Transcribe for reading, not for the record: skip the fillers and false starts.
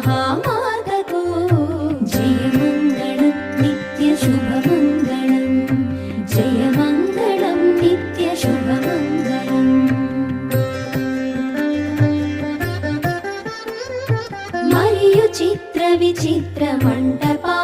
మహామాతకు జయమంగళం నిత్య శుభమంగళం జయమంగళం నిత్య శుభమంగళం మరియు చిత్ర విచిత్ర మంటపా